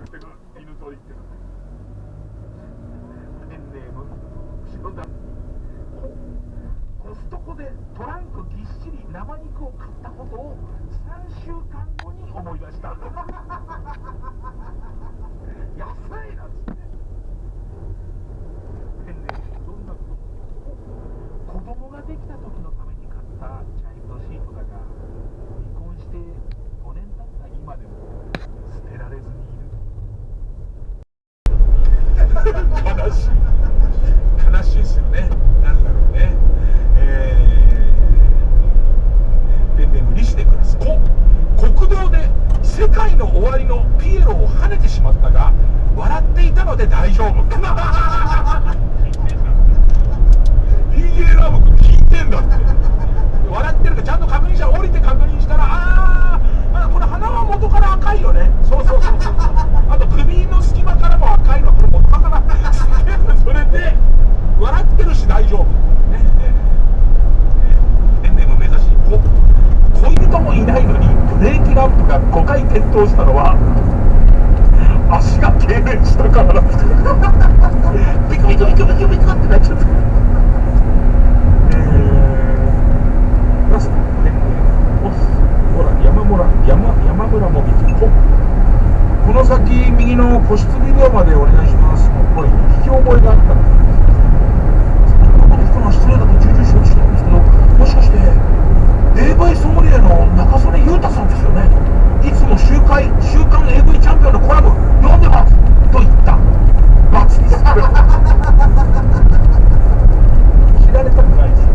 してくる犬取りっていうの。ペンネーム後ろだ。コストコでトランクぎっしり生肉を買ったことを3週間後に思い出した。安いなっつって。ペンネームどんなこと子供ができた時のために買ったチャイルドシートだが、離婚して5年経った今でも捨てられずにいる。悲しい悲しいですよね。なんだろうね。ペンネーム利子で暮らす。国道で世界の終わりのピエロを跳ねてしまったが笑っていたので大丈夫。DJ ラブ君聞いてんだって。笑ってるかちゃんと確認したら、降りて確認したら、これ鼻は元から赤いよね。そうあと首の隙間からも赤いのはこれ元からそれで笑ってるし大丈夫ね。ペンネーム目指し。恋人もいないのにブレーキランプが5回点灯したのは足が痙攣したからなんです。ビクビクビクビクビクってなっちゃった。ラストペンネームほら山村もみじ。この先右の個室ビデオまでお願いします。これ聞き覚えがあったので、先ほどの人が失礼だと重々承知したんですけど、もしかしてAV ソムリエの中曽根裕太さんですよね。いつも週刊 AV チャンピオンのコラム読んでますと言ったバツです。知られたくないです。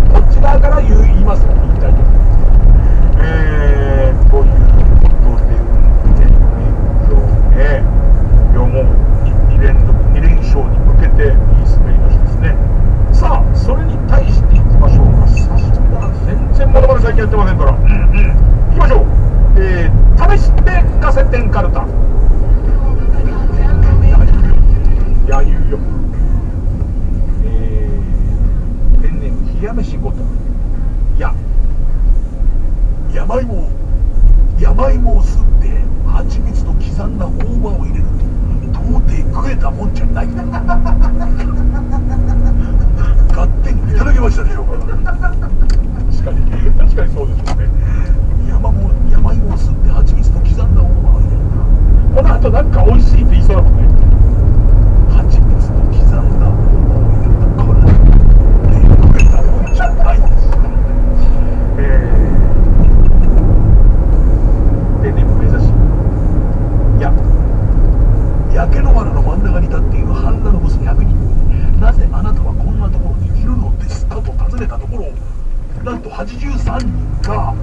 こっち側から言いますよ、言いたいと。ということで運転免許でもう2連勝に向けていい滑り出しですね。さあそれに対していきましょうか。さしは全然モノマネ最近やってませんから、いきましょう。試してカセテンカルタ。やゆよ。ペンネーム冷や飯ごと。山芋をすって蜂蜜と刻んだ大葉を入れると到底食えたもんじゃない。勝手にいただけましたでしょうか。確かにそうですよね。山芋をすって蜂蜜と刻んだ大葉を入れる。この後なんか美味しいって言いそうだもんね。蜂蜜と刻んだ大葉を入れるとこれ食えたもんじゃないです。焼け野原の真ん中に立っている半裸のブス100人になぜあなたはこんなところにいるのですかと尋ねたところ、なんと83人が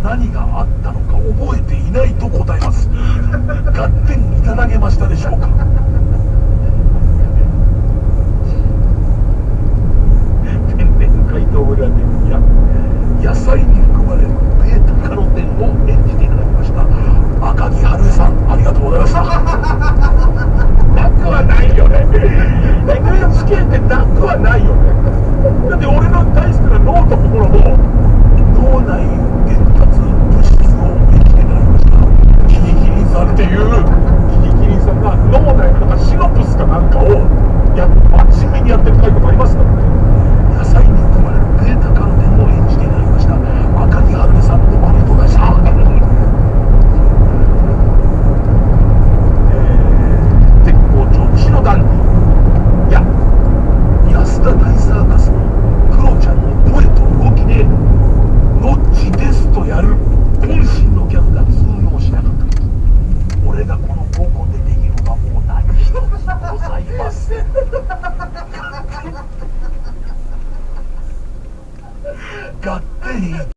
何があったのか覚えていないと答えます。